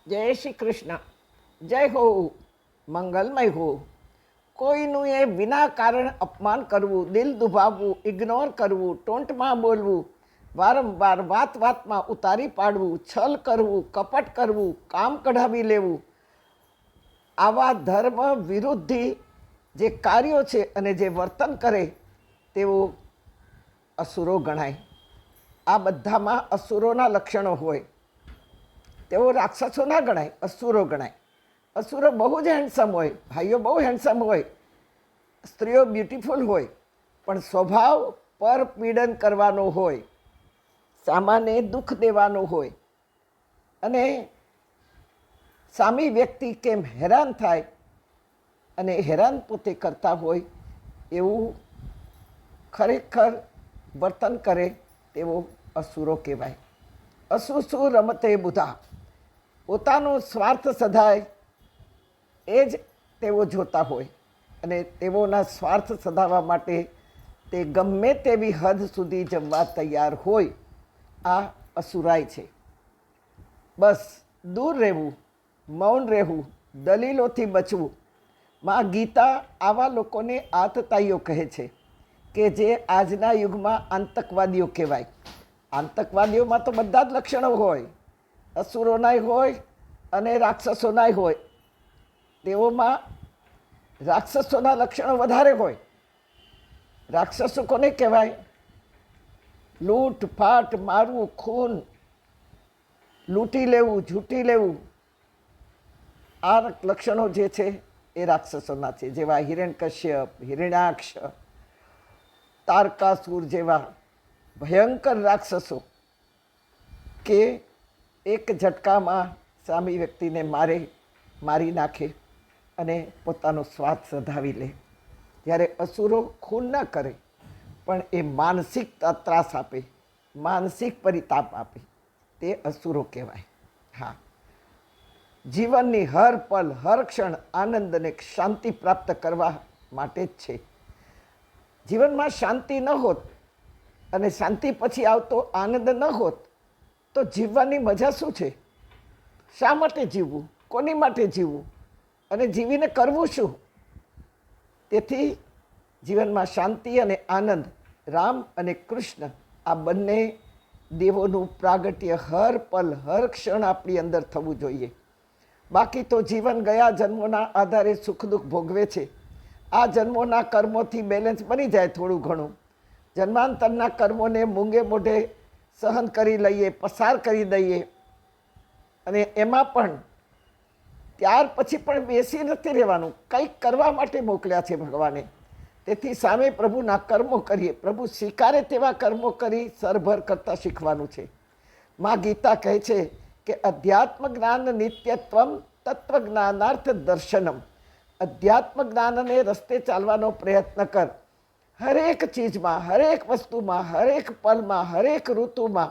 જય શ્રી કૃષ્ણ. જય હો, મંગલમય હો. કોઈનું એ વિના કારણ અપમાન કરવું, દિલ દુભાવવું, ઇગ્નોર કરવું, ટોંટમાં બોલવું, વારંવાર વાત વાતમાં ઉતારી પાડવું, છલ કરવું, કપટ કરવું, કામ કઢાવી લેવું, આવા ધર્મ વિરુદ્ધી જે કાર્યો છે અને જે વર્તન કરે તેઓ અસુરો ગણાય. આ બધામાં અસુરોના લક્ષણો હોય. તેઓ રાક્ષસો ના ગણાય, અસુરો ગણાય. અસુરો બહુ જ હેન્ડસમ હોય, ભાઈઓ બહુ હેન્ડસમ હોય, સ્ત્રીઓ બ્યુટીફુલ હોય, પણ સ્વભાવ પર પીડન કરવાનો હોય, સામાને દુઃખ દેવાનો હોય અને સામી વ્યક્તિ કેમ હેરાન થાય અને હેરાન પોતે કરતા હોય એવું ખરેખર વર્તન કરે તેવો અસુરો કહેવાય. અસુસુ રમતે બુધા, પોતાનો સ્વાર્થ સધાય એ જ તેઓ જોતા હોય અને તેઓના સ્વાર્થ સધાવવા માટે તે ગમે તેવી હદ સુધી જમવા તૈયાર હોય. આ અસુરાય છે. બસ દૂર રહેવું, મૌન રહેવું, દલીલોથી બચવું. માં ગીતા આવા લોકોને આતતાઈઓ કહે છે કે જે આજના યુગમાં આતંકવાદીઓ કહેવાય. આતંકવાદીઓમાં તો બધા જ લક્ષણો હોય, અસુરોનાય હોય અને રાક્ષસોનાય હોય. તેઓમાં રાક્ષસોના લક્ષણો વધારે હોય. રાક્ષસો કોને કહેવાય? લૂંટ ફાટ, મારવું, ખૂન, લૂંટી લેવું, ઝૂંટી લેવું, આ લક્ષણો જે છે એ રાક્ષસોના છે. જેવા હિરણ્યકશ્યપ, હિરણ્યાક્ષ, તારકાસુર જેવા ભયંકર રાક્ષસો કે એક ઝટકામાં સામી વ્યક્તિને મારી નાખે અને પોતાનો સ્વાદ સધાવી લે. જ્યારે અસુરો ખૂન ન કરે પણ એ માનસિક ત્રાસ આપે, માનસિક પરિતાપ આપે, તે અસુરો કહેવાય. હા, જીવનની હર પલ હર ક્ષણ આનંદ અને શાંતિ પ્રાપ્ત કરવા માટે જ છે. જીવનમાં શાંતિ ન હોત અને શાંતિ પછી આવતો આનંદ ન હોત તો જીવવાની મજા શું છે? શા માટે જીવવું? કોની માટે જીવવું? અને જીવીને કરવું શું? તેથી જીવનમાં શાંતિ અને આનંદ, રામ અને કૃષ્ણ આ બંને દેવોનું પ્રાગટ્ય હર પલ હર ક્ષણ આપણી અંદર થવું જોઈએ. બાકી તો જીવન ગયા જન્મોના આધારે સુખ દુઃખ ભોગવે છે. આ જન્મોના કર્મોથી બેલેન્સ બની જાય થોડું ઘણું. જન્માંતરના કર્મોને મૂંગે મોઢે સહન કરી લઈએ, પસાર કરી દઈએ અને એમાં પણ ત્યાર પછી પણ બેસી નથી રહેવાનું. કંઈક કરવા માટે મોકલ્યા છે ભગવાને. તેથી સામે પ્રભુના કર્મો કરીએ, પ્રભુ સ્વીકારે તેવા કર્મો કરી સરભર કરતા શીખવાનું છે. માં ગીતા કહે છે કે અધ્યાત્મ જ્ઞાન નિત્યત્વમ તત્વ જ્ઞાનાર્થ દર્શનમ. અધ્યાત્મ જ્ઞાનને રસ્તે ચાલવાનો પ્રયત્ન કર. હરેક ચીજમાં, હરેક વસ્તુમાં, હરેક પલમાં, હરેક ઋતુમાં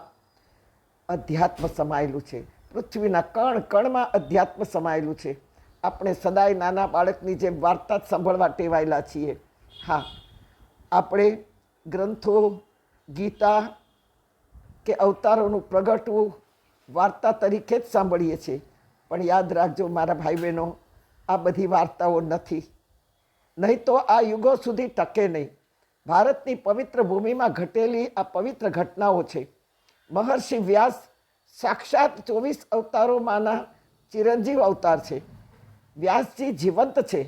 અધ્યાત્મ સમાયેલું છે. પૃથ્વીના કણ કણમાં અધ્યાત્મ સમાયેલું છે. આપણે સદાય નાના બાળકની જેમ વાર્તા જ સાંભળવા ટેવાયેલા છીએ. હા, આપણે ગ્રંથો, ગીતા કે અવતારોનું પ્રગટવું વાર્તા તરીકે જ સાંભળીએ છીએ. પણ યાદ રાખજો મારા ભાઈ બહેનો, આ બધી વાર્તાઓ નથી. નહીં તો આ યુગો સુધી ટકે નહીં. ભારતની પવિત્ર ભૂમિમાં ઘટેલી આ પવિત્ર ઘટનાઓ છે. મહર્ષિ વ્યાસ સાક્ષાત 24 અવતારોમાંના ચિરંજીવ અવતાર છે. વ્યાસજી જીવંત છે.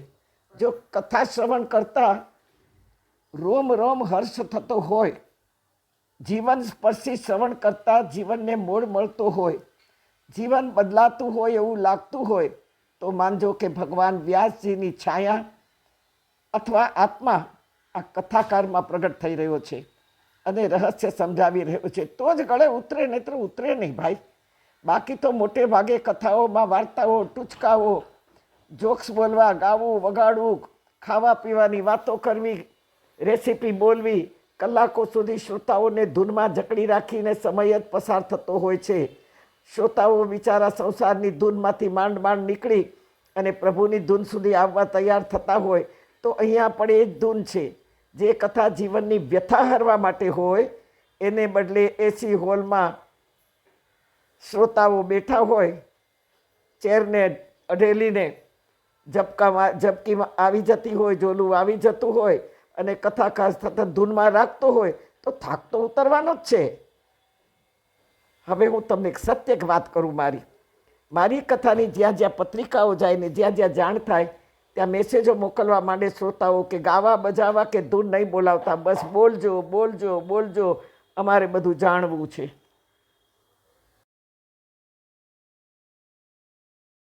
જો કથા શ્રવણ કરતા રોમ રોમ હર્ષ થતો હોય, જીવન સ્પર્શી શ્રવણ કરતા જીવનને મોડ મળતો હોય, જીવન બદલાતું હોય એવું લાગતું હોય, તો માનજો કે ભગવાન વ્યાસજીની છાયા અથવા આત્મા આ કથાકારમાં પ્રગટ થઈ રહ્યો છે અને રહસ્ય સમજાવી રહ્યો છે. તો જ ગળે ઉતરે, નહીં તો ઉતરે નહીં ભાઈ. બાકી તો મોટે ભાગે કથાઓમાં વાર્તાઓ, ટૂચકાઓ, જોક્સ બોલવા, ગાવું, વગાડવું, ખાવા પીવાની વાતો કરવી, રેસીપી બોલવી, કલાકો સુધી શ્રોતાઓને ધૂનમાં જકડી રાખીને સમય જ પસાર થતો હોય છે. શ્રોતાઓ બિચારા સંસારની ધૂનમાંથી માંડ માંડ નીકળી અને પ્રભુની ધૂન સુધી આવવા તૈયાર થતા હોય તો અહીંયા પણ એ જ ધૂન છે. જે કથા જીવનની વ્યથા હરવા માટે હોય એને બદલે એસી હોલમાં શ્રોતાઓ બેઠા હોય ચેરને અઢેલીને ઝબકીમાં આવી જતી હોય, ઝોલું આવી જતું હોય અને કથાકાર સતત ધૂનમાં રાખતો હોય તો થાક તો ઉતરવાનો જ છે. હવે હું તમને એક સત્ય વાત કરું. મારી કથાની જ્યાં જ્યાં પત્રિકાઓ જાય ને જ્યાં જ્યાં જાણ થાય ત્યાં મેસેજો મોકલવા માંડે શ્રોતાઓ કે ગાવા બજાવવા કે ધૂન નહીં બોલાવતા, બસ બોલજો બોલજો બોલજો, અમારે બધું જાણવું છે.